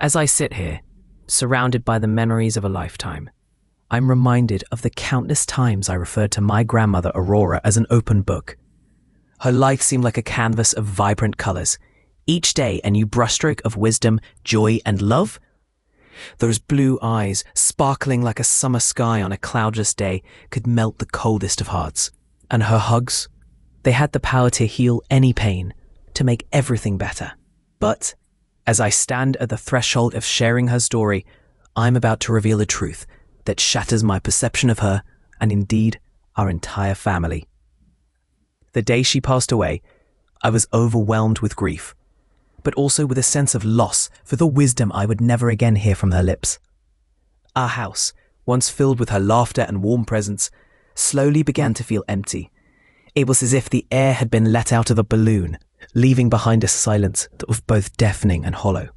As I sit here, surrounded by the memories of a lifetime, I'm reminded of the countless times I referred to my grandmother Aurora as an open book. Her life seemed like a canvas of vibrant colors, each day a new brushstroke of wisdom, joy, and love. Those blue eyes, sparkling like a summer sky on a cloudless day, could melt the coldest of hearts. And her hugs, they had the power to heal any pain, to make everything better. But as I stand at the threshold of sharing her story, I'm about to reveal a truth that shatters my perception of her and indeed our entire family. The day she passed away, I was overwhelmed with grief, but also with a sense of loss for the wisdom I would never again hear from her lips. Our house, once filled with her laughter and warm presence, slowly began to feel empty. It was as if the air had been let out of a balloon, leaving behind a silence that was both deafening and hollow.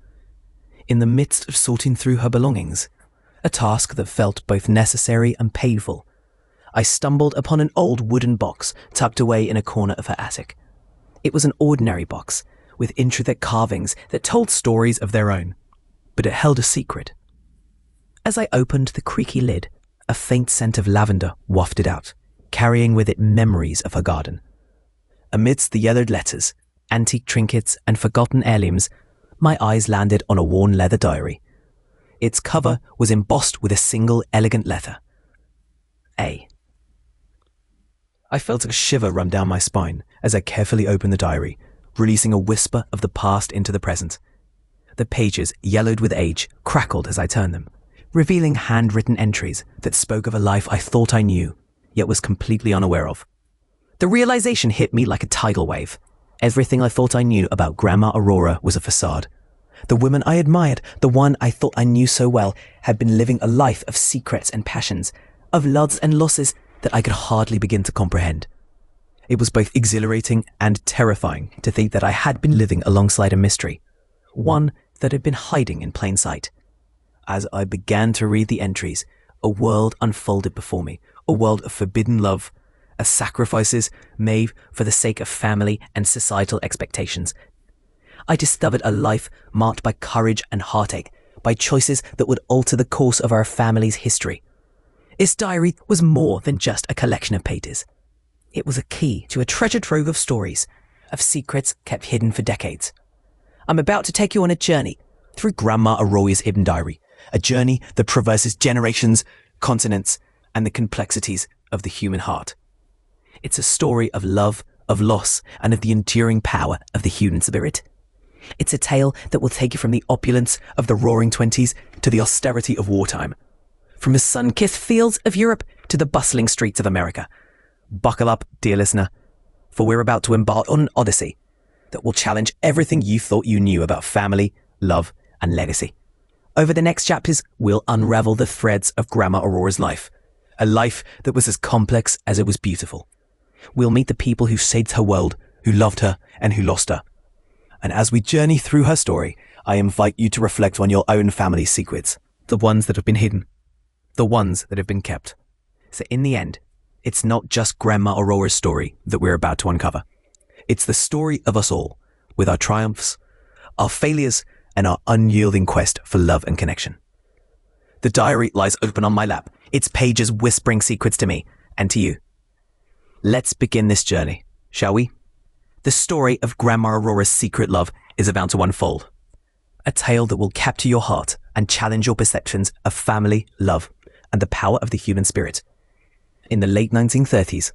In the midst of sorting through her belongings, a task that felt both necessary and painful, I stumbled upon an old wooden box tucked away in a corner of her attic. It was an ordinary box, with intricate carvings that told stories of their own, but it held a secret. As I opened the creaky lid, a faint scent of lavender wafted out, carrying with it memories of her garden. Amidst the yellowed letters, antique trinkets, and forgotten heirlooms, my eyes landed on a worn leather diary. Its cover was embossed with a single elegant letter, A. I felt a shiver run down my spine as I carefully opened the diary, releasing a whisper of the past into the present. The pages, yellowed with age, crackled as I turned them, revealing handwritten entries that spoke of a life I thought I knew, yet was completely unaware of. The realization hit me like a tidal wave. Everything I thought I knew about Grandma Aurora was a facade. The woman I admired, the one I thought I knew so well, had been living a life of secrets and passions, of loves and losses that I could hardly begin to comprehend. It was both exhilarating and terrifying to think that I had been living alongside a mystery, one that had been hiding in plain sight. As I began to read the entries, a world unfolded before me, a world of forbidden love, of sacrifices made for the sake of family and societal expectations. I discovered a life marked by courage and heartache, by choices that would alter the course of our family's history. Its diary was more than just a collection of pages. It was a key to a treasure trove of stories, of secrets kept hidden for decades. I'm about to take you on a journey through Grandma Aurora's hidden diary, a journey that traverses generations, continents, and the complexities of the human heart. It's a story of love, of loss, and of the enduring power of the human spirit. It's a tale that will take you from the opulence of the Roaring Twenties to the austerity of wartime, from the sun-kissed fields of Europe to the bustling streets of America. Buckle up, dear listener, for we're about to embark on an odyssey that will challenge everything you thought you knew about family, love, and legacy. Over the next chapters, we'll unravel the threads of Grandma Aurora's life, a life that was as complex as it was beautiful. We'll meet the people who shaped her world, who loved her, and who lost her. And as we journey through her story, I invite you to reflect on your own family's secrets, the ones that have been hidden, the ones that have been kept. So in the end, it's not just Grandma Aurora's story that we're about to uncover. It's the story of us all, with our triumphs, our failures, and our unyielding quest for love and connection. The diary lies open on my lap, its pages whispering secrets to me and to you. Let's begin this journey, shall we? The story of Grandma Aurora's secret love is about to unfold. A tale that will capture your heart and challenge your perceptions of family, love, and the power of the human spirit. In the late 1930s,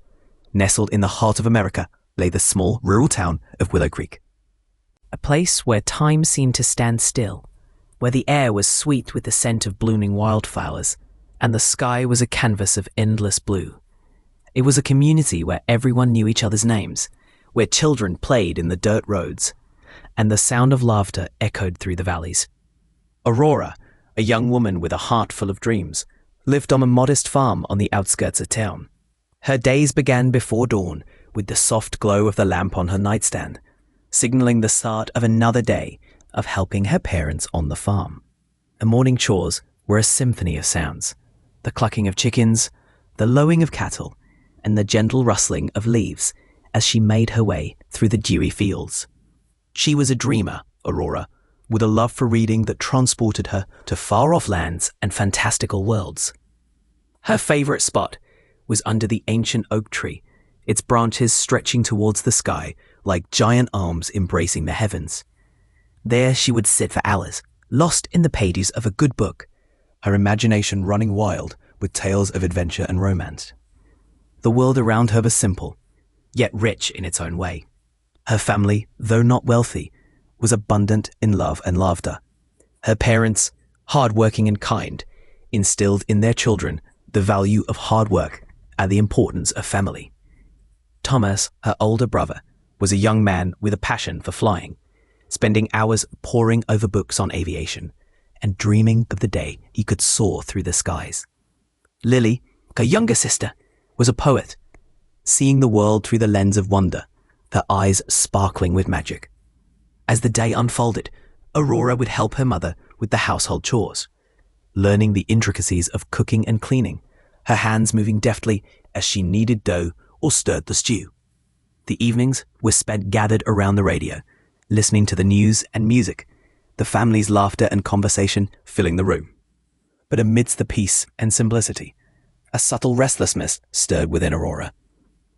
nestled in the heart of America, lay the small rural town of Willow Creek. A place where time seemed to stand still, where the air was sweet with the scent of blooming wildflowers, and the sky was a canvas of endless blue. It was a community where everyone knew each other's names, where children played in the dirt roads, and the sound of laughter echoed through the valleys. Aurora, a young woman with a heart full of dreams, lived on a modest farm on the outskirts of town. Her days began before dawn with the soft glow of the lamp on her nightstand, signaling the start of another day of helping her parents on the farm. Her morning chores were a symphony of sounds, the clucking of chickens, the lowing of cattle, and the gentle rustling of leaves as she made her way through the dewy fields. She was a dreamer, Aurora, with a love for reading that transported her to far-off lands and fantastical worlds. Her favorite spot was under the ancient oak tree, its branches stretching towards the sky like giant arms embracing the heavens. There she would sit for hours, lost in the pages of a good book, her imagination running wild with tales of adventure and romance. The world around her was simple, yet rich in its own way. Her family, though not wealthy, was abundant in love and laughter. Her parents, hard-working and kind, instilled in their children the value of hard work and the importance of family. Thomas, her older brother, was a young man with a passion for flying, spending hours poring over books on aviation and dreaming of the day he could soar through the skies. Lily, her younger sister, was a poet, seeing the world through the lens of wonder, her eyes sparkling with magic. As the day unfolded, Aurora would help her mother with the household chores, learning the intricacies of cooking and cleaning, her hands moving deftly as she kneaded dough or stirred the stew. The evenings were spent gathered around the radio, listening to the news and music, the family's laughter and conversation filling the room. But amidst the peace and simplicity, a subtle restlessness stirred within Aurora,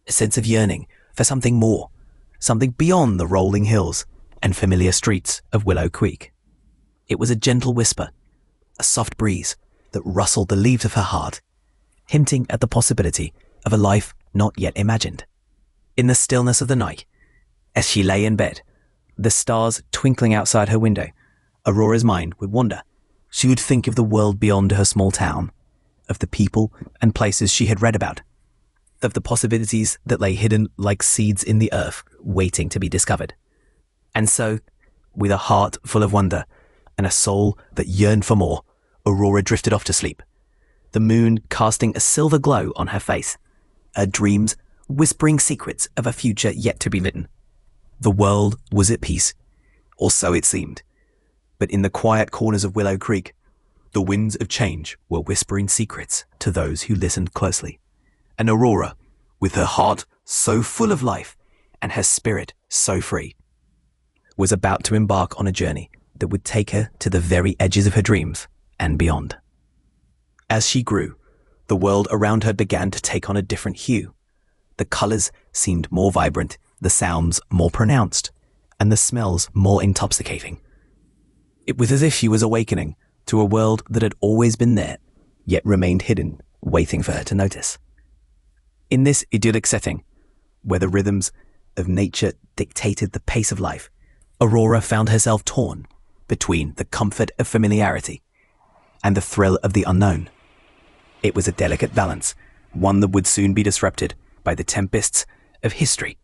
a sense of yearning for something more, something beyond the rolling hills and familiar streets of Willow Creek. It was a gentle whisper, a soft breeze that rustled the leaves of her heart, hinting at the possibility of a life not yet imagined. In the stillness of the night, as she lay in bed, the stars twinkling outside her window, Aurora's mind would wander. She would think of the world beyond her small town, of the people and places she had read about, of the possibilities that lay hidden like seeds in the earth, waiting to be discovered. And so, with a heart full of wonder and a soul that yearned for more, Aurora drifted off to sleep, the moon casting a silver glow on her face, her dreams whispering secrets of a future yet to be written. The world was at peace, or so it seemed. But in the quiet corners of Willow Creek, the winds of change were whispering secrets to those who listened closely. And Aurora, with her heart so full of life and her spirit so free, was about to embark on a journey that would take her to the very edges of her dreams and beyond. As she grew, the world around her began to take on a different hue. The colors seemed more vibrant, the sounds more pronounced, and the smells more intoxicating. It was as if she was awakening to a world that had always been there, yet remained hidden, waiting for her to notice. In this idyllic setting, where the rhythms of nature dictated the pace of life, Aurora found herself torn between the comfort of familiarity and the thrill of the unknown. It was a delicate balance, one that would soon be disrupted by the tempests of history.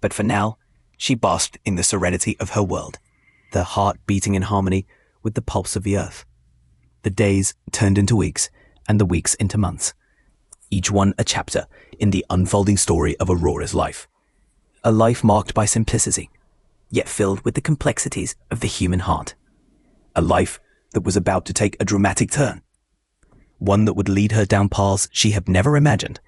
But for now, she basked in the serenity of her world, her heart beating in harmony with the pulse of the earth. The days turned into weeks, and the weeks into months, each one a chapter in the unfolding story of Aurora's life. A life marked by simplicity, yet filled with the complexities of the human heart. A life that was about to take a dramatic turn, one that would lead her down paths she had never imagined,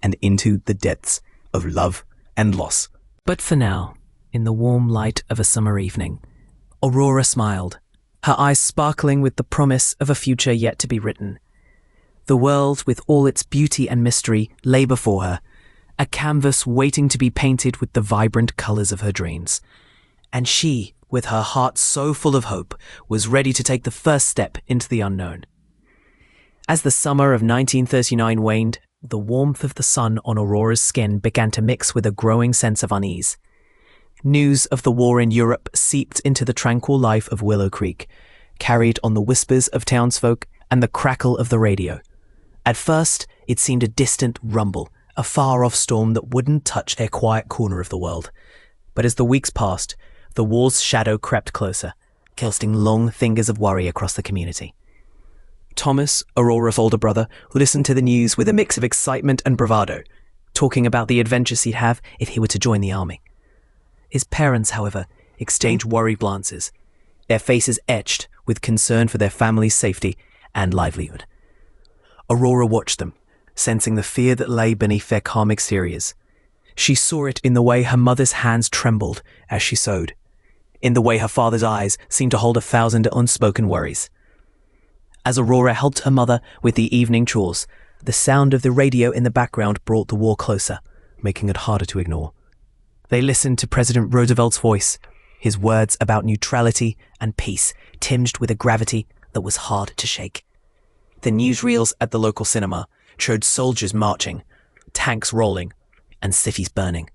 and into the depths of love and loss. But for now, in the warm light of a summer evening, Aurora smiled, her eyes sparkling with the promise of a future yet to be written. The world, with all its beauty and mystery, lay before her, a canvas waiting to be painted with the vibrant colors of her dreams. And she, with her heart so full of hope, was ready to take the first step into the unknown. As the summer of 1939 waned, the warmth of the sun on Aurora's skin began to mix with a growing sense of unease. News of the war in Europe seeped into the tranquil life of Willow Creek, carried on the whispers of townsfolk and the crackle of the radio. At first, it seemed a distant rumble, a far-off storm that wouldn't touch their quiet corner of the world. But as the weeks passed, the war's shadow crept closer, casting long fingers of worry across the community. Thomas, Aurora's older brother, listened to the news with a mix of excitement and bravado, talking about the adventures he'd have if he were to join the army. His parents, however, exchanged worried glances, their faces etched with concern for their family's safety and livelihood. Aurora watched them, sensing the fear that lay beneath their calm exteriors. She saw it in the way her mother's hands trembled as she sewed, in the way her father's eyes seemed to hold 1,000 unspoken worries. As Aurora helped her mother with the evening chores, the sound of the radio in the background brought the war closer, making it harder to ignore. They listened to President Roosevelt's voice, his words about neutrality and peace tinged with a gravity that was hard to shake. The newsreels at the local cinema showed soldiers marching, tanks rolling, and cities burning.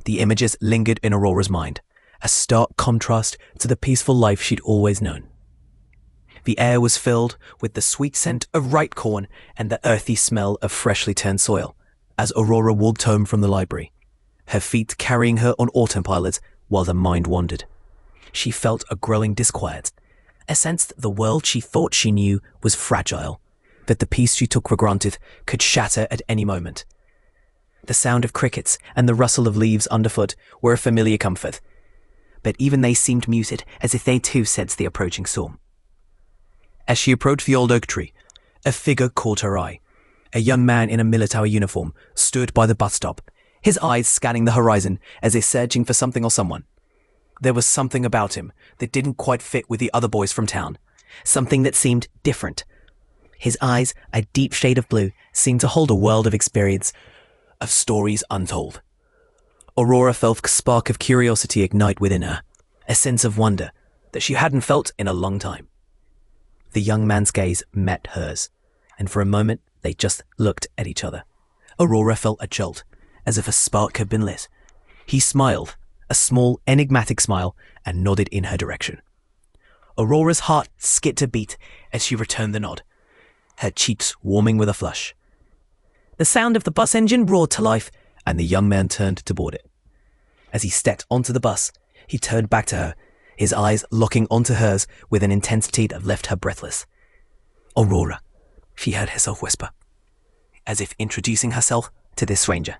The images lingered in Aurora's mind, a stark contrast to the peaceful life she'd always known. The air was filled with the sweet scent of ripe corn and the earthy smell of freshly turned soil as Aurora walked home from the library, her feet carrying her on autopilot while the mind wandered. She felt a growing disquiet, a sense that the world she thought she knew was fragile, that the peace she took for granted could shatter at any moment. The sound of crickets and the rustle of leaves underfoot were a familiar comfort, but even they seemed muted, as if they too sensed the approaching storm. As she approached the old oak tree, a figure caught her eye. A young man in a military uniform stood by the bus stop, his eyes scanning the horizon as if searching for something or someone. There was something about him that didn't quite fit with the other boys from town, something that seemed different. His eyes, a deep shade of blue, seemed to hold a world of experience, of stories untold. Aurora felt a spark of curiosity ignite within her, a sense of wonder that she hadn't felt in a long time. The young man's gaze met hers, and for a moment they just looked at each other. Aurora felt a jolt, as if a spark had been lit. He smiled, a small, enigmatic smile, and nodded in her direction. Aurora's heart skipped a beat as she returned the nod, her cheeks warming with a flush. The sound of the bus engine roared to life, and the young man turned to board it. As he stepped onto the bus, he turned back to her, his eyes locking onto hers with an intensity that left her breathless. Aurora, she heard herself whisper, as if introducing herself to this stranger.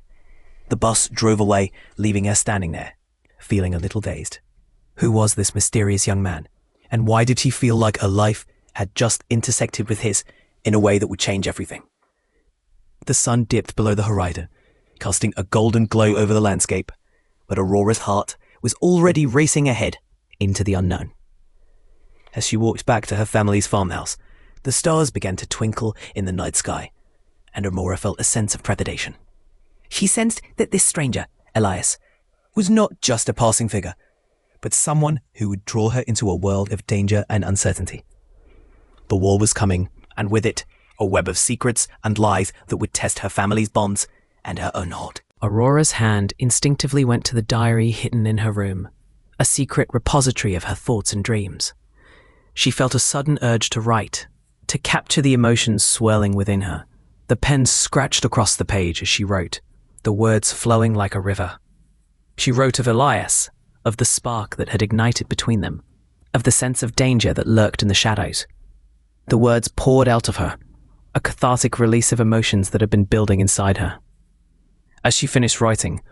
The bus drove away, leaving her standing there, feeling a little dazed. Who was this mysterious young man, and why did she feel like her life had just intersected with his in a way that would change everything? The sun dipped below the horizon, casting a golden glow over the landscape, but Aurora's heart was already racing ahead into the unknown. As she walked back to her family's farmhouse, the stars began to twinkle in the night sky, and Aurora felt a sense of trepidation. She sensed that this stranger, Elias, was not just a passing figure, but someone who would draw her into a world of danger and uncertainty. The war was coming, and with it, a web of secrets and lies that would test her family's bonds and her own heart. Aurora's hand instinctively went to the diary hidden in her room, a secret repository of her thoughts and dreams. She felt a sudden urge to write, to capture the emotions swirling within her. The pen scratched across the page as she wrote, the words flowing like a river. She wrote of Elias, of the spark that had ignited between them, of the sense of danger that lurked in the shadows. The words poured out of her, a cathartic release of emotions that had been building inside her. As she finished writing,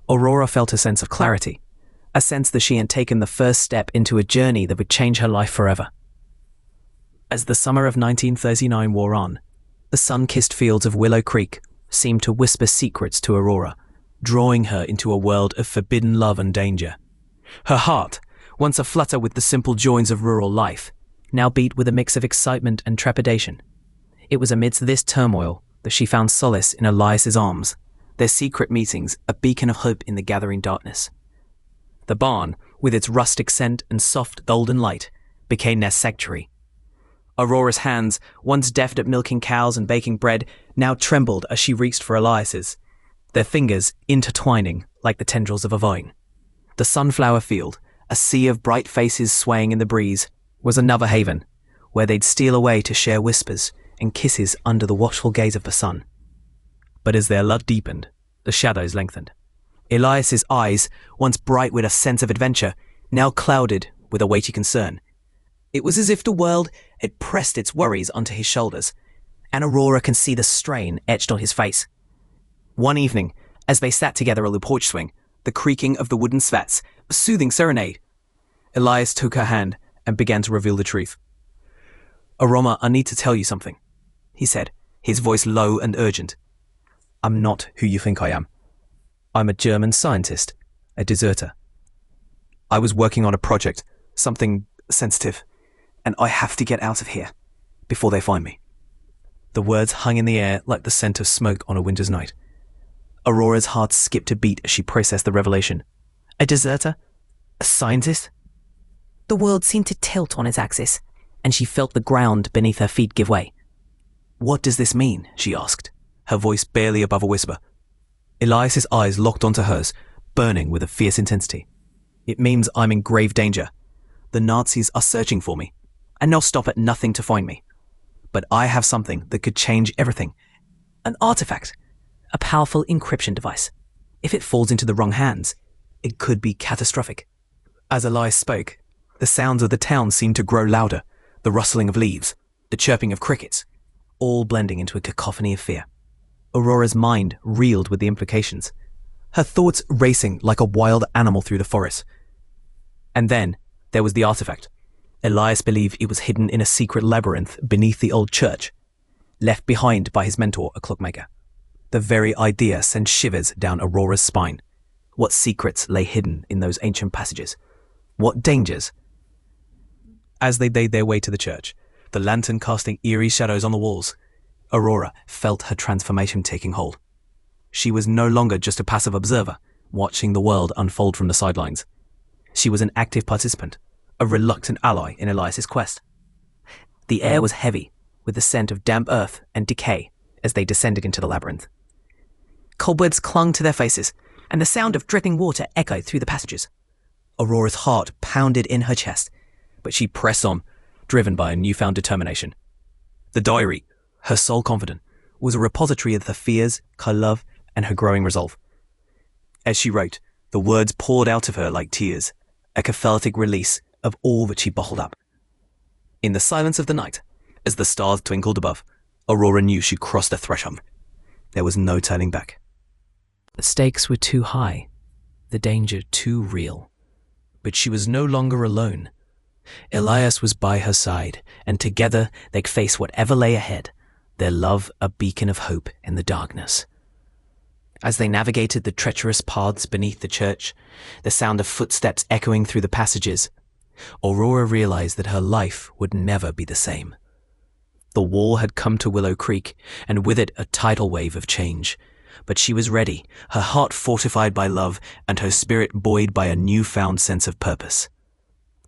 Aurora felt a sense of clarity, a sense that she had taken the first step into a journey that would change her life forever. As the summer of 1939 wore on, the sun-kissed fields of Willow Creek seemed to whisper secrets to Aurora, drawing her into a world of forbidden love and danger. Her heart, once aflutter with the simple joys of rural life, now beat with a mix of excitement and trepidation. It was amidst this turmoil that she found solace in Elias's arms, their secret meetings a beacon of hope in the gathering darkness. The barn, with its rustic scent and soft golden light, became their sanctuary. Aurora's hands, once deft at milking cows and baking bread, now trembled as she reached for Elias's, their fingers intertwining like the tendrils of a vine. The sunflower field, a sea of bright faces swaying in the breeze, was another haven, where they'd steal away to share whispers and kisses under the watchful gaze of the sun. But as their love deepened, the shadows lengthened. Elias's eyes, once bright with a sense of adventure, now clouded with a weighty concern. It was as if the world had pressed its worries onto his shoulders, and Aurora can see the strain etched on his face. One evening, as they sat together on the porch swing, the creaking of the wooden slats, a soothing serenade, Elias took her hand and began to reveal the truth. "Aurora, I need to tell you something," he said, his voice low and urgent. "I'm not who you think I am. I'm a German scientist, a deserter. I was working on a project, something sensitive, and I have to get out of here before they find me. The words hung in the air like the scent of smoke on a winter's night. Aurora's heart skipped a beat as she processed the revelation. A deserter? A scientist? The world seemed to tilt on its axis, and she felt the ground beneath her feet give way. What does this mean? She asked, her voice barely above a whisper. Elias's eyes locked onto hers, burning with a fierce intensity. It means I'm in grave danger. The Nazis are searching for me, and they'll stop at nothing to find me. But I have something that could change everything. An artifact. A powerful encryption device. If it falls into the wrong hands, it could be catastrophic. As Elias spoke, the sounds of the town seemed to grow louder, the rustling of leaves, the chirping of crickets, all blending into a cacophony of fear. Aurora's mind reeled with the implications, her thoughts racing like a wild animal through the forest. And then there was the artifact. Elias believed it was hidden in a secret labyrinth beneath the old church, left behind by his mentor, a clockmaker. The very idea sent shivers down Aurora's spine. What secrets lay hidden in those ancient passages? What dangers? As they made their way to the church, the lantern casting eerie shadows on the walls, Aurora felt her transformation taking hold. She was no longer just a passive observer, watching the world unfold from the sidelines. She was an active participant, a reluctant ally in Elias's quest. The air was heavy, with the scent of damp earth and decay as they descended into the labyrinth. Cobwebs clung to their faces, and the sound of dripping water echoed through the passages. Aurora's heart pounded in her chest, but she pressed on, driven by a newfound determination. The diary, her sole confidant, was a repository of her fears, her love, and her growing resolve. As she wrote, the words poured out of her like tears, a cathartic release of all that she bottled up. In the silence of the night, as the stars twinkled above, Aurora knew she crossed the threshold. There was no turning back. The stakes were too high, the danger too real. But she was no longer alone. Elias was by her side, and together they'd face whatever lay ahead, their love a beacon of hope in the darkness. As they navigated the treacherous paths beneath the church, the sound of footsteps echoing through the passages, Aurora realized that her life would never be the same. The wall had come to Willow Creek, and with it a tidal wave of change. But she was ready, her heart fortified by love, and her spirit buoyed by a newfound sense of purpose.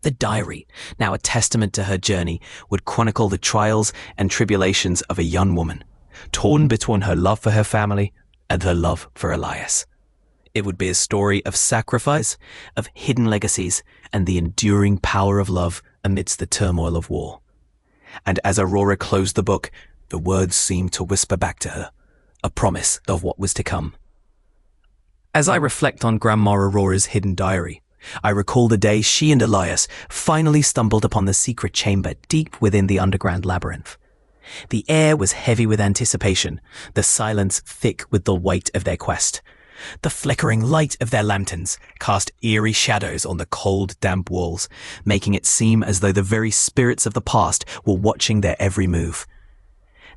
The diary, now a testament to her journey, would chronicle the trials and tribulations of a young woman, torn between her love for her family and her love for Elias. It would be a story of sacrifice, of hidden legacies, and the enduring power of love amidst the turmoil of war. And as Aurora closed the book, the words seemed to whisper back to her, a promise of what was to come. As I reflect on Grandma Aurora's hidden diary, I recall the day she and Elias finally stumbled upon the secret chamber deep within the underground labyrinth. The air was heavy with anticipation, the silence thick with the weight of their quest. The flickering light of their lanterns cast eerie shadows on the cold, damp walls, making it seem as though the very spirits of the past were watching their every move.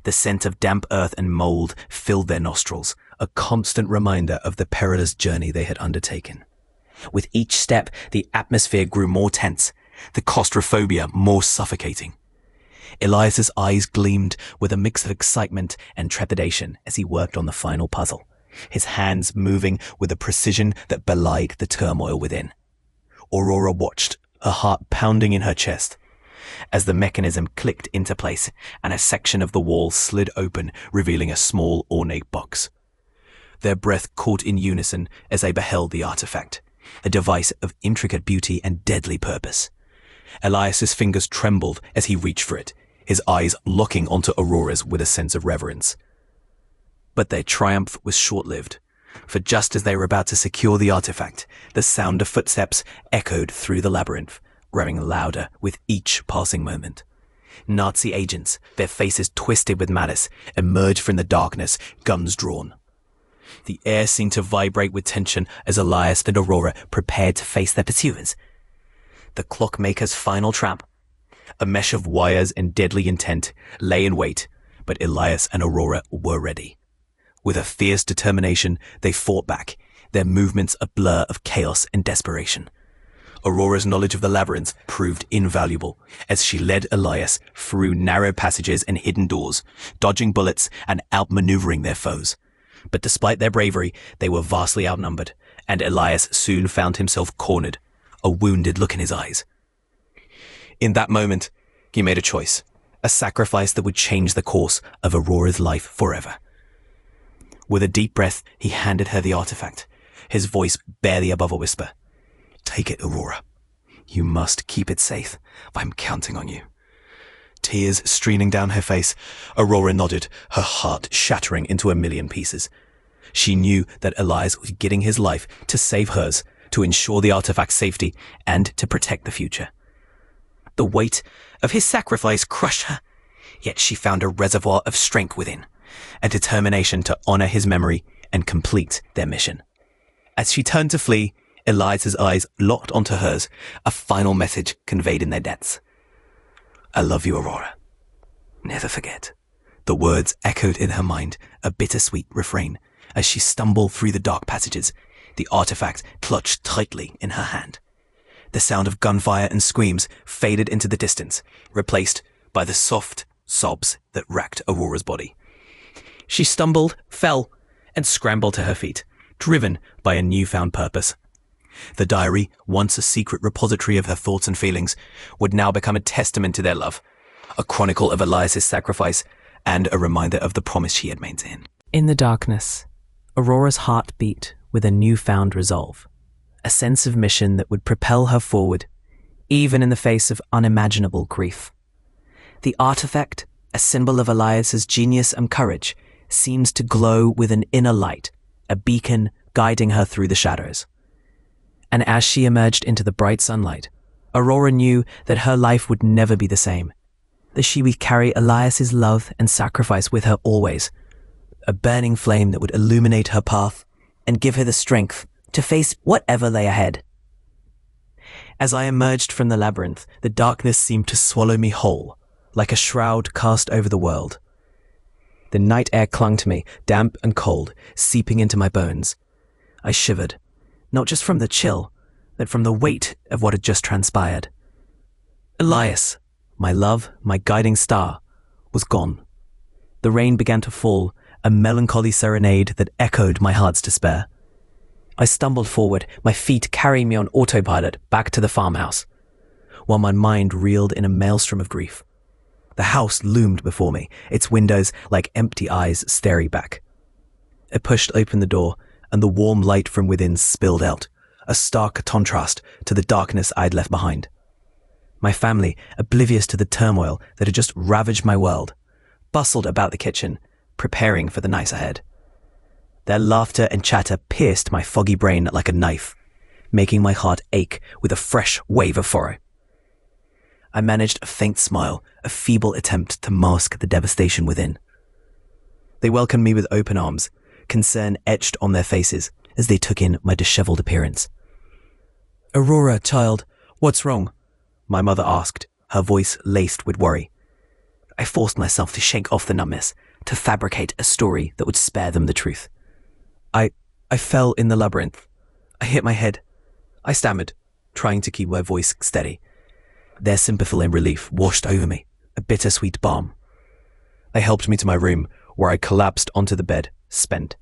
The scent of damp earth and mold filled their nostrils, a constant reminder of the perilous journey they had undertaken. With each step, the atmosphere grew more tense, the claustrophobia more suffocating. Elias's eyes gleamed with a mix of excitement and trepidation as he worked on the final puzzle, his hands moving with a precision that belied the turmoil within. Aurora watched, her heart pounding in her chest, as the mechanism clicked into place and a section of the wall slid open, revealing a small, ornate box. Their breath caught in unison as they beheld the artifact, a device of intricate beauty and deadly purpose. Elias's fingers trembled as he reached for it, his eyes locking onto Aurora's with a sense of reverence. But their triumph was short-lived, for just as they were about to secure the artifact, the sound of footsteps echoed through the labyrinth, growing louder with each passing moment. Nazi agents, their faces twisted with malice, emerged from the darkness, guns drawn. The air seemed to vibrate with tension as Elias and Aurora prepared to face their pursuers. The clockmaker's final trap, a mesh of wires and deadly intent, lay in wait, but Elias and Aurora were ready. With a fierce determination, they fought back, their movements a blur of chaos and desperation. Aurora's knowledge of the labyrinth proved invaluable as she led Elias through narrow passages and hidden doors, dodging bullets and outmaneuvering their foes. But despite their bravery, they were vastly outnumbered, and Elias soon found himself cornered, a wounded look in his eyes. In that moment, he made a choice, a sacrifice that would change the course of Aurora's life forever. With a deep breath, he handed her the artifact, his voice barely above a whisper. "Take it, Aurora. You must keep it safe. I'm counting on you." Tears streaming down her face, Aurora nodded, her heart shattering into a million pieces. She knew that Elias was giving his life to save hers, to ensure the artifact's safety, and to protect the future. The weight of his sacrifice crushed her, yet she found a reservoir of strength within, a determination to honor his memory and complete their mission. As she turned to flee, Elias's eyes locked onto hers, a final message conveyed in their depths. "I love you, Aurora. Never forget." The words echoed in her mind, a bittersweet refrain, as she stumbled through the dark passages, the artifact clutched tightly in her hand. The sound of gunfire and screams faded into the distance, replaced by the soft sobs that racked Aurora's body. She stumbled, fell, and scrambled to her feet, driven by a newfound purpose. The diary, once a secret repository of her thoughts and feelings, would now become a testament to their love, a chronicle of Elias's sacrifice, and a reminder of the promise she had made to him. In the darkness, Aurora's heart beat with a newfound resolve, a sense of mission that would propel her forward, even in the face of unimaginable grief. The artifact, a symbol of Elias's genius and courage, seemed to glow with an inner light, a beacon guiding her through the shadows. And as she emerged into the bright sunlight, Aurora knew that her life would never be the same, that she would carry Elias's love and sacrifice with her always, a burning flame that would illuminate her path and give her the strength to face whatever lay ahead. As I emerged from the labyrinth, the darkness seemed to swallow me whole, like a shroud cast over the world. The night air clung to me, damp and cold, seeping into my bones. I shivered, not just from the chill, but from the weight of what had just transpired. Elias, my love, my guiding star, was gone. The rain began to fall, a melancholy serenade that echoed my heart's despair. I stumbled forward, my feet carrying me on autopilot back to the farmhouse, while my mind reeled in a maelstrom of grief. The house loomed before me, its windows like empty eyes staring back. I pushed open the door, and the warm light from within spilled out, a stark contrast to the darkness I'd left behind. My family, oblivious to the turmoil that had just ravaged my world, bustled about the kitchen, preparing for the night ahead. Their laughter and chatter pierced my foggy brain like a knife, making my heart ache with a fresh wave of sorrow. I managed a faint smile, a feeble attempt to mask the devastation within. They welcomed me with open arms, concern etched on their faces as they took in my disheveled appearance. "Aurora, child, what's wrong?" my mother asked, her voice laced with worry. I forced myself to shake off the numbness, to fabricate a story that would spare them the truth. I fell in the labyrinth. I hit my head. I stammered, trying to keep my voice steady. Their sympathy and relief washed over me, a bittersweet balm. They helped me to my room, where I collapsed onto the bed, spent.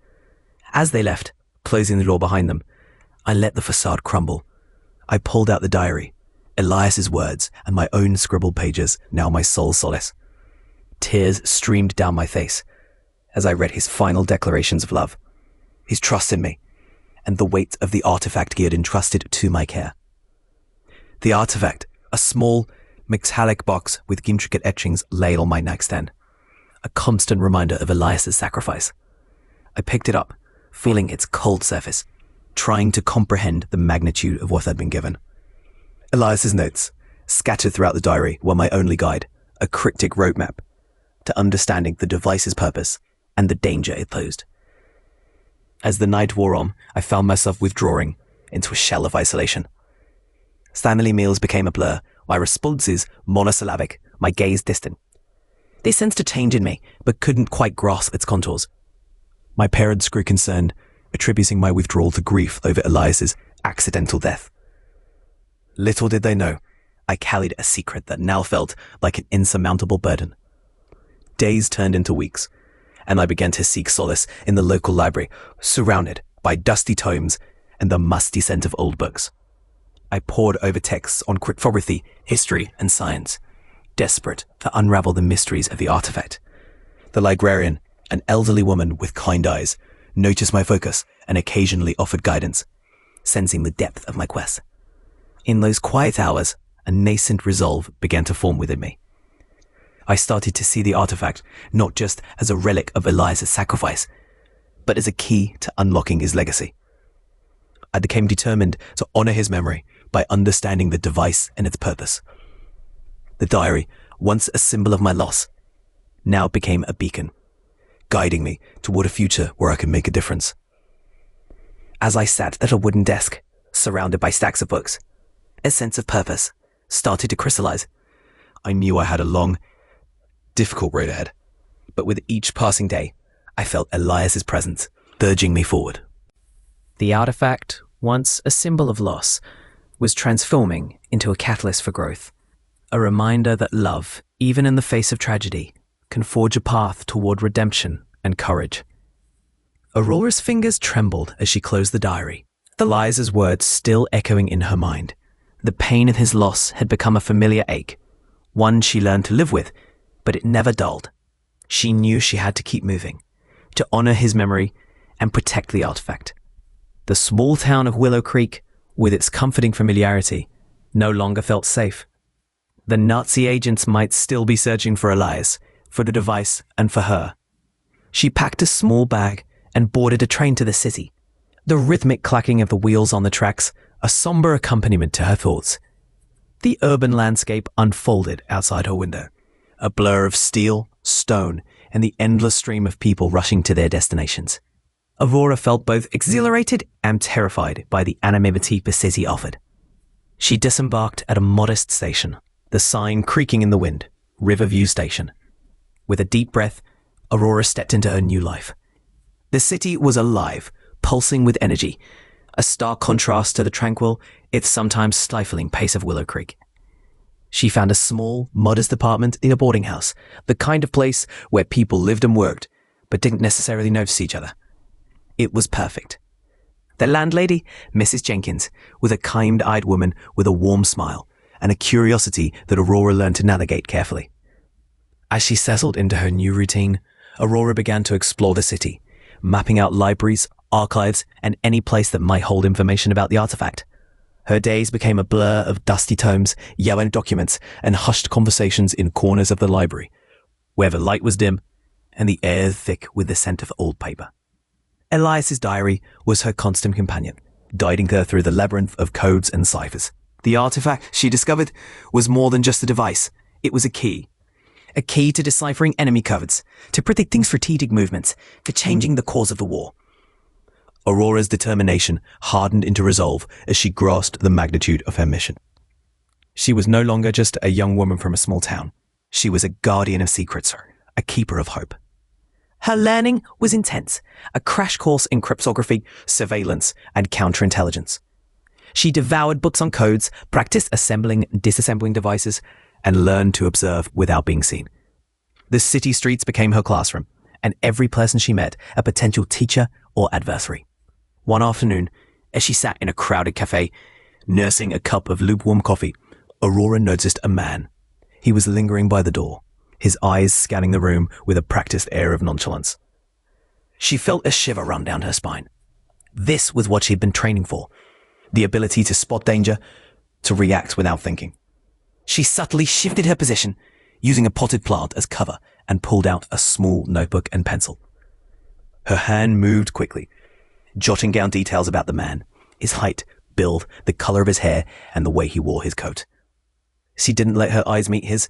As they left, closing the door behind them, I let the facade crumble. I pulled out the diary, Elias's words and my own scribbled pages, now my sole solace. Tears streamed down my face as I read his final declarations of love, his trust in me, and the weight of the artifact he had entrusted to my care. The artifact, a small, metallic box with intricate etchings, lay on my nightstand, a constant reminder of Elias's sacrifice. I picked it up, feeling its cold surface, trying to comprehend the magnitude of what I'd been given. Elias's notes, scattered throughout the diary, were my only guide, a cryptic roadmap to understanding the device's purpose and the danger it posed. As the night wore on, I found myself withdrawing into a shell of isolation. Family meals became a blur, my responses monosyllabic, my gaze distant. They sensed a change in me, but couldn't quite grasp its contours. My parents grew concerned, attributing my withdrawal to grief over Elias's accidental death. Little did they know, I carried a secret that now felt like an insurmountable burden. Days turned into weeks, and I began to seek solace in the local library, surrounded by dusty tomes and the musty scent of old books. I pored over texts on cryptography, history, and science, desperate to unravel the mysteries of the artifact. The librarian, an elderly woman with kind eyes, noticed my focus and occasionally offered guidance, sensing the depth of my quest. In those quiet hours, a nascent resolve began to form within me. I started to see the artifact not just as a relic of Elias's sacrifice, but as a key to unlocking his legacy. I became determined to honor his memory by understanding the device and its purpose. The diary, once a symbol of my loss, now became a beacon, guiding me toward a future where I could make a difference. As I sat at a wooden desk, surrounded by stacks of books, a sense of purpose started to crystallize. I knew I had a long, difficult road ahead, but with each passing day, I felt Elias's presence urging me forward. The artifact, once a symbol of loss, was transforming into a catalyst for growth, a reminder that love, even in the face of tragedy, can forge a path toward redemption and courage. Aurora's fingers trembled as she closed the diary, Elias's words still echoing in her mind. The pain of his loss had become a familiar ache, one she learned to live with, but it never dulled. She knew she had to keep moving, to honor his memory and protect the artifact. The small town of Willow Creek, with its comforting familiarity, no longer felt safe. The Nazi agents might still be searching for Elias, for the device, and for her. She packed a small bag and boarded a train to the city, the rhythmic clacking of the wheels on the tracks a somber accompaniment to her thoughts. The urban landscape unfolded outside her window, a blur of steel, stone, and the endless stream of people rushing to their destinations. Aurora felt both exhilarated and terrified by the anonymity the city offered. She disembarked at a modest station, the sign creaking in the wind, Riverview Station. With a deep breath, Aurora stepped into her new life. The city was alive, pulsing with energy, a stark contrast to the tranquil, yet sometimes stifling pace of Willow Creek. She found a small, modest apartment in a boarding house, the kind of place where people lived and worked, but didn't necessarily notice each other. It was perfect. The landlady, Mrs. Jenkins, was a kind-eyed woman with a warm smile and a curiosity that Aurora learned to navigate carefully. As she settled into her new routine, Aurora began to explore the city, mapping out libraries, archives, and any place that might hold information about the artifact. Her days became a blur of dusty tomes, yellow documents, and hushed conversations in corners of the library, where the light was dim and the air thick with the scent of old paper. Elias's diary was her constant companion, guiding her through the labyrinth of codes and ciphers. The artifact, she discovered, was more than just a device. It was a key to deciphering enemy codes, to predicting strategic movements, to changing the course of the war. Aurora's determination hardened into resolve as she grasped the magnitude of her mission. She was no longer just a young woman from a small town. She was a guardian of secrets, a keeper of hope. Her learning was intense, a crash course in cryptography, surveillance, and counterintelligence. She devoured books on codes, practiced assembling and disassembling devices, and learned to observe without being seen. The city streets became her classroom, and every person she met a potential teacher or adversary. One afternoon, as she sat in a crowded cafe, nursing a cup of lukewarm coffee, Aurora noticed a man. He was lingering by the door, his eyes scanning the room with a practiced air of nonchalance. She felt a shiver run down her spine. This was what she'd been training for, the ability to spot danger, to react without thinking. She subtly shifted her position, using a potted plant as cover, and pulled out a small notebook and pencil. Her hand moved quickly, jotting down details about the man, his height, build, the color of his hair, and the way he wore his coat. She didn't let her eyes meet his,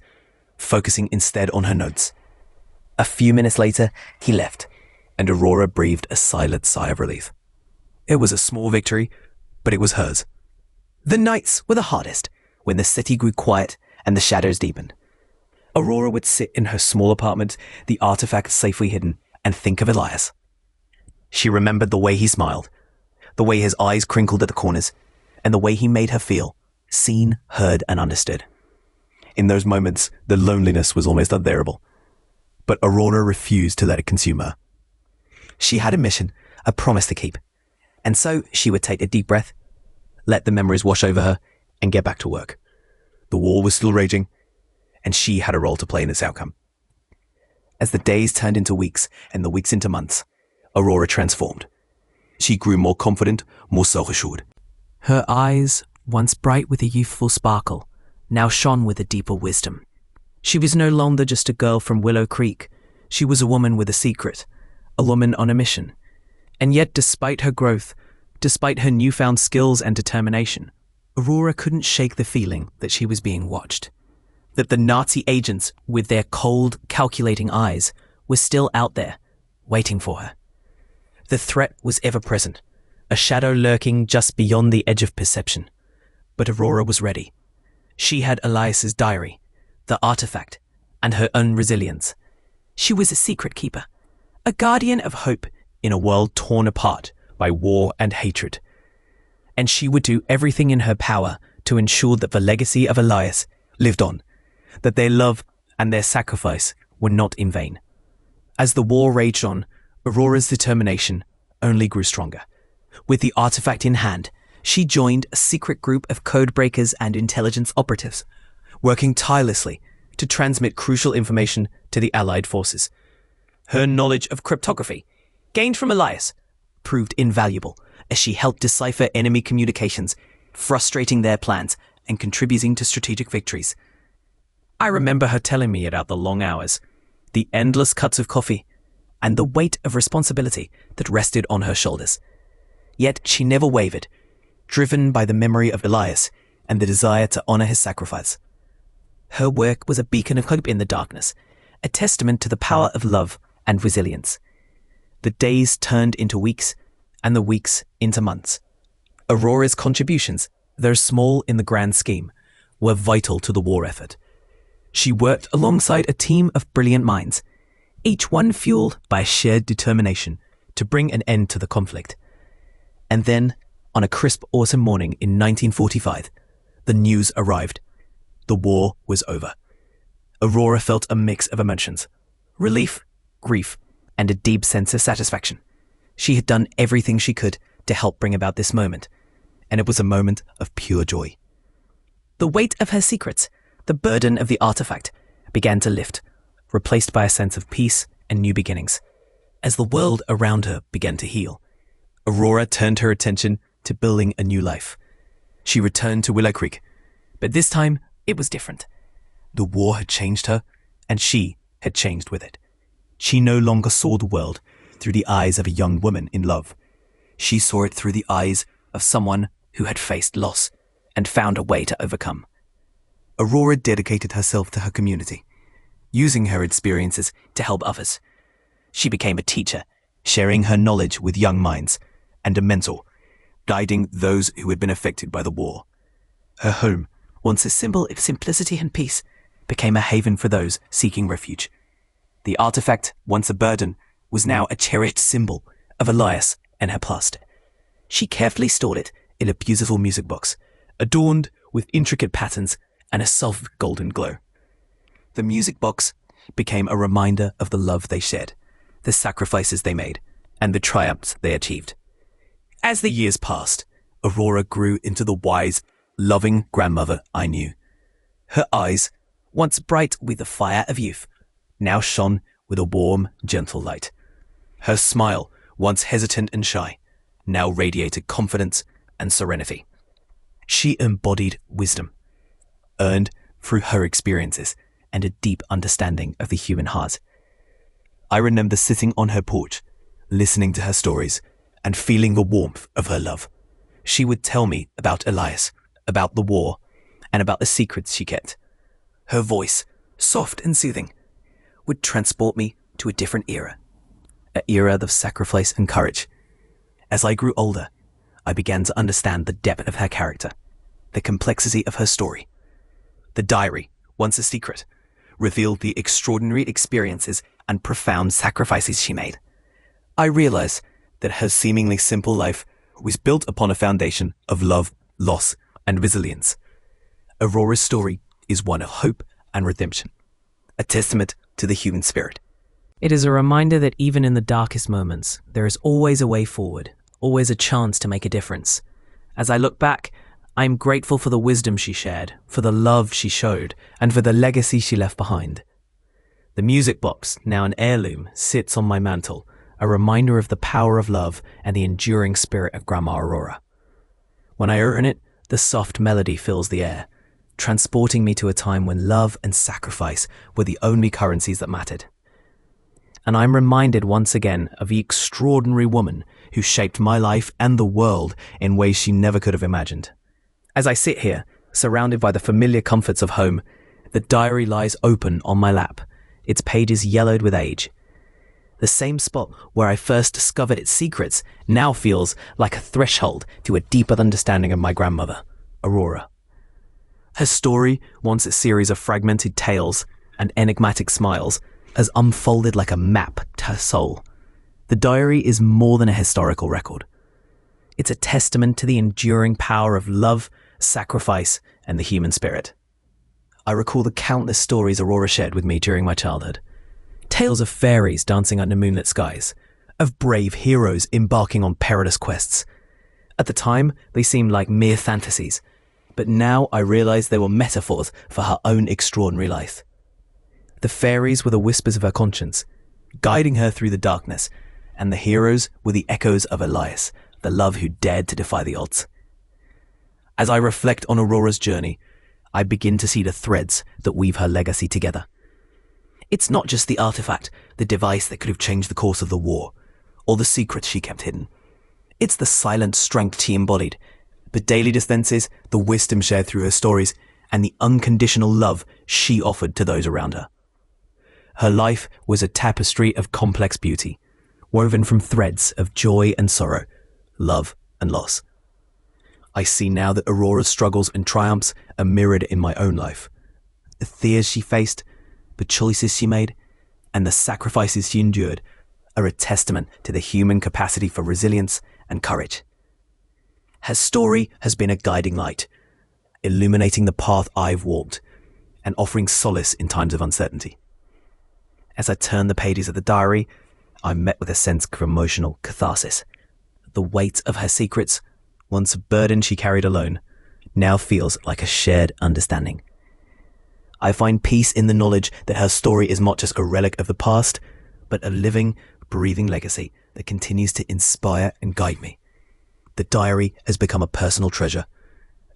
focusing instead on her notes. A few minutes later, he left, and Aurora breathed a silent sigh of relief. It was a small victory, but it was hers. The nights were the hardest, when the city grew quiet and the shadows deepened. Aurora would sit in her small apartment, the artifact safely hidden, and think of Elias. She remembered the way he smiled, the way his eyes crinkled at the corners, and the way he made her feel, seen, heard, and understood. In those moments, the loneliness was almost unbearable. But Aurora refused to let it consume her. She had a mission, a promise to keep. And so she would take a deep breath, let the memories wash over her, and get back to work. The war was still raging, and she had a role to play in its outcome. As the days turned into weeks and the weeks into months, Aurora transformed. She grew more confident, more self-assured. Her eyes, once bright with a youthful sparkle, now shone with a deeper wisdom. She was no longer just a girl from Willow Creek. She was a woman with a secret, a woman on a mission. And yet, despite her growth, despite her newfound skills and determination, Aurora couldn't shake the feeling that she was being watched. That the Nazi agents, with their cold, calculating eyes, were still out there, waiting for her. The threat was ever present, a shadow lurking just beyond the edge of perception. But Aurora was ready. She had Elias's diary, the artifact, and her own resilience. She was a secret keeper, a guardian of hope in a world torn apart by war and hatred. And she would do everything in her power to ensure that the legacy of Elias lived on, that their love and their sacrifice were not in vain. As the war raged on, Aurora's determination only grew stronger. With the artifact in hand, she joined a secret group of code breakers and intelligence operatives, working tirelessly to transmit crucial information to the Allied forces. Her knowledge of cryptography, gained from Elias, proved invaluable as she helped decipher enemy communications, frustrating their plans and contributing to strategic victories. I remember her telling me about the long hours, the endless cups of coffee, and the weight of responsibility that rested on her shoulders. Yet she never wavered, driven by the memory of Elias and the desire to honor his sacrifice. Her work was a beacon of hope in the darkness, a testament to the power of love and resilience. The days turned into weeks, and the weeks into months. Aurora's contributions, though small in the grand scheme, were vital to the war effort. She worked alongside a team of brilliant minds, each one fueled by a shared determination to bring an end to the conflict. And then, on a crisp autumn morning in 1945, the news arrived. The war was over. Aurora felt a mix of emotions: relief, grief, and a deep sense of satisfaction. She had done everything she could to help bring about this moment, and it was a moment of pure joy. The weight of her secrets, the burden of the artifact, began to lift, replaced by a sense of peace and new beginnings. As the world around her began to heal, Aurora turned her attention to building a new life. She returned to Willow Creek, but this time it was different. The war had changed her, and she had changed with it. She no longer saw the world through the eyes of a young woman in love. She saw it through the eyes of someone who had faced loss and found a way to overcome. Aurora dedicated herself to her community, using her experiences to help others. She became a teacher, sharing her knowledge with young minds, and a mentor, guiding those who had been affected by the war. Her home, once a symbol of simplicity and peace, became a haven for those seeking refuge. The artifact, once a burden, was now a cherished symbol of Elias and her past. She carefully stored it in a beautiful music box, adorned with intricate patterns and a soft golden glow. The music box became a reminder of the love they shared, the sacrifices they made, and the triumphs they achieved. As the years passed, Aurora grew into the wise, loving grandmother I knew. Her eyes, once bright with the fire of youth, now shone with a warm, gentle light. Her smile, once hesitant and shy, now radiated confidence and serenity. She embodied wisdom, earned through her experiences and a deep understanding of the human heart. I remember sitting on her porch, listening to her stories and feeling the warmth of her love. She would tell me about Elias, about the war, and about the secrets she kept. Her voice, soft and soothing, would transport me to a different era, an era of sacrifice and courage. As I grew older, I began to understand the depth of her character, the complexity of her story. The diary, once a secret, revealed the extraordinary experiences and profound sacrifices she made. I realized that her seemingly simple life was built upon a foundation of love, loss, and resilience. Aurora's story is one of hope and redemption, a testament to the human spirit. It is a reminder that even in the darkest moments, there is always a way forward, always a chance to make a difference. As I look back, I am grateful for the wisdom she shared, for the love she showed, and for the legacy she left behind. The music box, now an heirloom, sits on my mantle, a reminder of the power of love and the enduring spirit of Grandma Aurora. When I open it, the soft melody fills the air, transporting me to a time when love and sacrifice were the only currencies that mattered. And I'm reminded once again of the extraordinary woman who shaped my life and the world in ways she never could have imagined. As I sit here, surrounded by the familiar comforts of home, the diary lies open on my lap, its pages yellowed with age. The same spot where I first discovered its secrets now feels like a threshold to a deeper understanding of my grandmother, Aurora. Her story, once a series of fragmented tales and enigmatic smiles, has unfolded like a map to her soul. The diary is more than a historical record. It's a testament to the enduring power of love, sacrifice, and the human spirit. I recall the countless stories Aurora shared with me during my childhood. Tales of fairies dancing under moonlit skies, of brave heroes embarking on perilous quests. At the time, they seemed like mere fantasies, but now I realize they were metaphors for her own extraordinary life. The fairies were the whispers of her conscience, guiding her through the darkness, and the heroes were the echoes of Elias, the love who dared to defy the odds. As I reflect on Aurora's journey, I begin to see the threads that weave her legacy together. It's not just the artifact, the device that could have changed the course of the war, or the secrets she kept hidden. It's the silent strength she embodied, the daily dispenses, the wisdom shared through her stories, and the unconditional love she offered to those around her. Her life was a tapestry of complex beauty, woven from threads of joy and sorrow, love and loss. I see now that Aurora's struggles and triumphs are mirrored in my own life. The fears she faced, the choices she made, and the sacrifices she endured are a testament to the human capacity for resilience and courage. Her story has been a guiding light, illuminating the path I've walked and offering solace in times of uncertainty. As I turn the pages of the diary, I'm met with a sense of emotional catharsis. The weight of her secrets, once a burden she carried alone, now feels like a shared understanding. I find peace in the knowledge that her story is not just a relic of the past, but a living, breathing legacy that continues to inspire and guide me. The diary has become a personal treasure,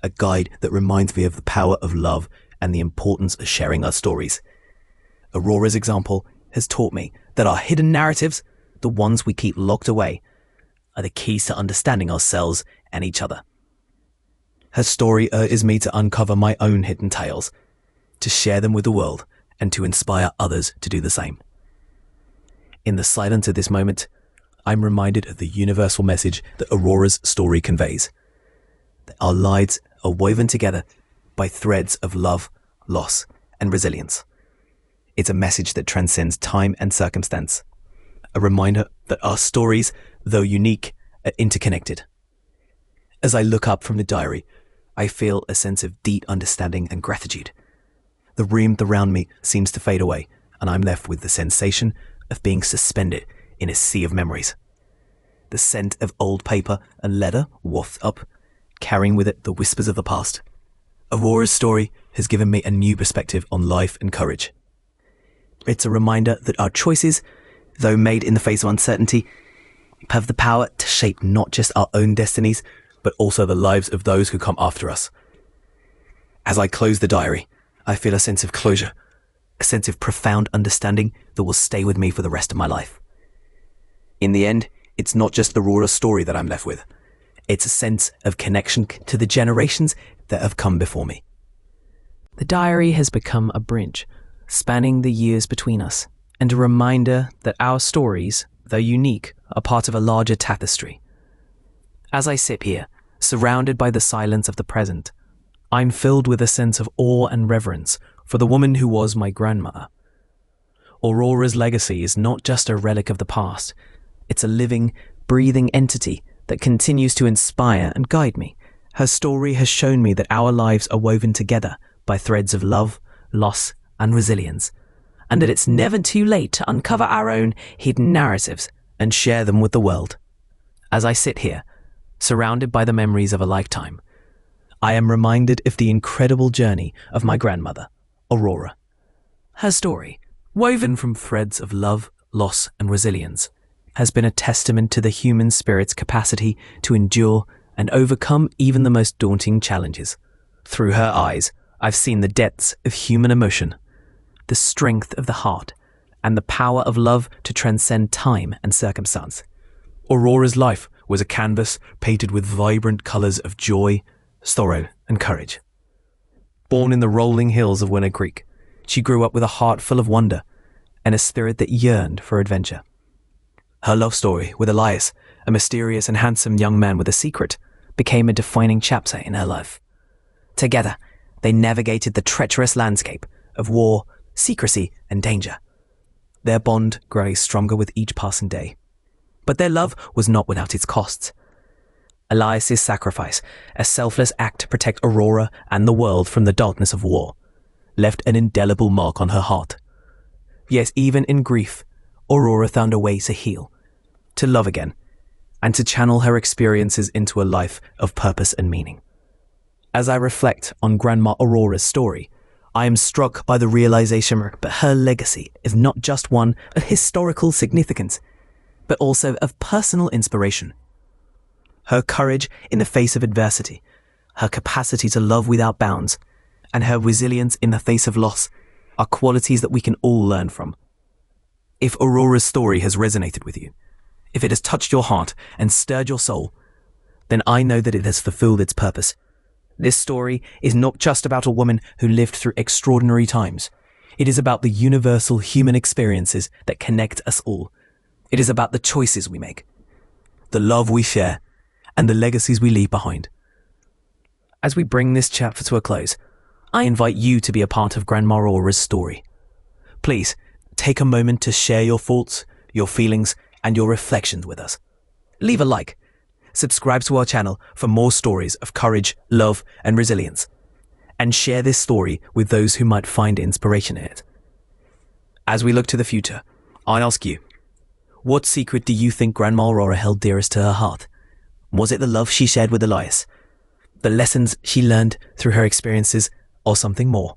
a guide that reminds me of the power of love and the importance of sharing our stories. Aurora's example has taught me that our hidden narratives, the ones we keep locked away, are the keys to understanding ourselves and each other. Her story urges me to uncover my own hidden tales, to share them with the world, and to inspire others to do the same. In the silence of this moment, I'm reminded of the universal message that Aurora's story conveys, that our lives are woven together by threads of love, loss, and resilience. It's a message that transcends time and circumstance, a reminder that our stories, though unique, are interconnected. As I look up from the diary, I feel a sense of deep understanding and gratitude. The room around me seems to fade away, and I'm left with the sensation of being suspended in a sea of memories. The scent of old paper and leather wafts up, carrying with it the whispers of the past. Aurora's story has given me a new perspective on life and courage. It's a reminder that our choices, though made in the face of uncertainty, have the power to shape not just our own destinies, but also the lives of those who come after us. As I close the diary, I feel a sense of closure, a sense of profound understanding that will stay with me for the rest of my life. In the end, it's not just the Aurora story that I'm left with. It's a sense of connection to the generations that have come before me. The diary has become a bridge, spanning the years between us, and a reminder that our stories, though unique, are part of a larger tapestry. As I sit here, surrounded by the silence of the present, I'm filled with a sense of awe and reverence for the woman who was my grandmother. Aurora's legacy is not just a relic of the past, it's a living, breathing entity that continues to inspire and guide me Her story has shown me that our lives are woven together by threads of love, loss, and resilience, and that it's never too late to uncover our own hidden narratives and share them with the world. As I sit here, surrounded by the memories of a lifetime, I am reminded of the incredible journey of my grandmother, Aurora. Her story, woven from threads of love, loss, and resilience, has been a testament to the human spirit's capacity to endure and overcome even the most daunting challenges. Through her eyes, I've seen the depths of human emotion, the strength of the heart, and the power of love to transcend time and circumstance. Aurora's life was a canvas painted with vibrant colors of joy, sorrow, and courage. Born in the rolling hills of Winner Creek, she grew up with a heart full of wonder and a spirit that yearned for adventure. Her love story with Elias, a mysterious and handsome young man with a secret, became a defining chapter in her life. Together, they navigated the treacherous landscape of war, secrecy, and danger, their bond growing stronger with each passing day. But their love was not without its costs. Elias's sacrifice, a selfless act to protect Aurora and the world from the darkness of war, left an indelible mark on her heart. Yet even in grief, Aurora found a way to heal, to love again, and to channel her experiences into a life of purpose and meaning. As I reflect on Grandma Aurora's story, I am struck by the realization that her legacy is not just one of historical significance, but also of personal inspiration. Her courage in the face of adversity, her capacity to love without bounds, and her resilience in the face of loss are qualities that we can all learn from. If Aurora's story has resonated with you, if it has touched your heart and stirred your soul, then I know that it has fulfilled its purpose. This story is not just about a woman who lived through extraordinary times. It is about the universal human experiences that connect us all. It is about the choices we make, the love we share, and the legacies we leave behind. As we bring this chapter to a close, I invite you to be a part of Grandma Aurora's story. Please, take a moment to share your thoughts, your feelings, and your reflections with us. Leave a like. Subscribe to our channel for more stories of courage, love, and resilience. And share this story with those who might find inspiration in it. As we look to the future, I ask you, what secret do you think Grandma Aurora held dearest to her heart? Was it the love she shared with Elias? The lessons she learned through her experiences, or something more?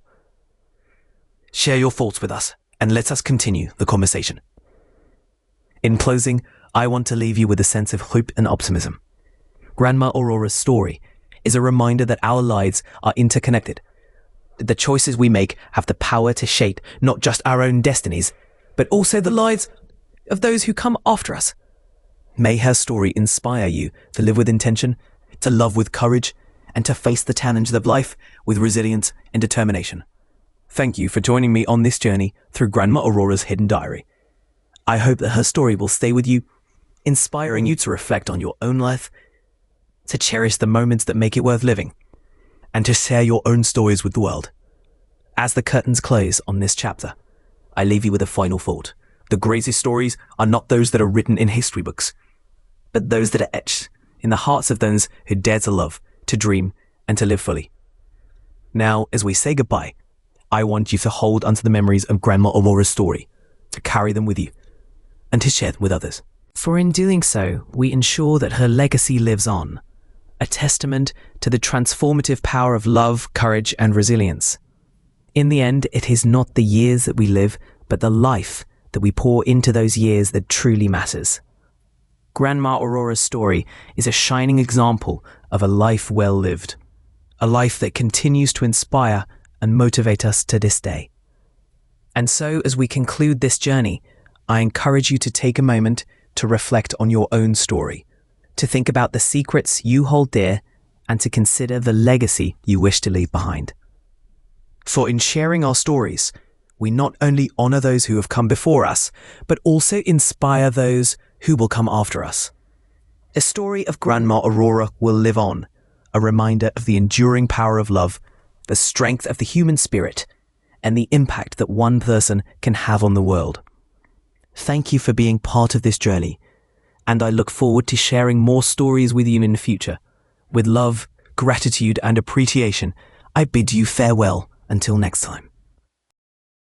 Share your thoughts with us, and let us continue the conversation. In closing, I want to leave you with a sense of hope and optimism. Grandma Aurora's story is a reminder that our lives are interconnected. The choices we make have the power to shape not just our own destinies, but also the lives of those who come after us. May her story inspire you to live with intention, to love with courage, and to face the challenges of life with resilience and determination. Thank you for joining me on this journey through Grandma Aurora's hidden diary. I hope that her story will stay with you, inspiring you to reflect on your own life, to cherish the moments that make it worth living, and to share your own stories with the world. As the curtains close on this chapter, I leave you with a final thought. The greatest stories are not those that are written in history books, but those that are etched in the hearts of those who dare to love, to dream, and to live fully. Now, as we say goodbye, I want you to hold onto the memories of Grandma Aurora's story, to carry them with you, and to share them with others. For in doing so, we ensure that her legacy lives on, a testament to the transformative power of love, courage, and resilience. In the end, it is not the years that we live, but the life that we pour into those years that truly matters. Grandma Aurora's story is a shining example of a life well lived, a life that continues to inspire and motivate us to this day. And so, as we conclude this journey, I encourage you to take a moment to reflect on your own story, to think about the secrets you hold dear, and to consider the legacy you wish to leave behind. For in sharing our stories, we not only honor those who have come before us, but also inspire those who will come after us. A story of Grandma Aurora will live on, a reminder of the enduring power of love, the strength of the human spirit, and the impact that one person can have on the world. Thank you for being part of this journey, and I look forward to sharing more stories with you in the future, with love, gratitude and appreciation, I bid you farewell until next time.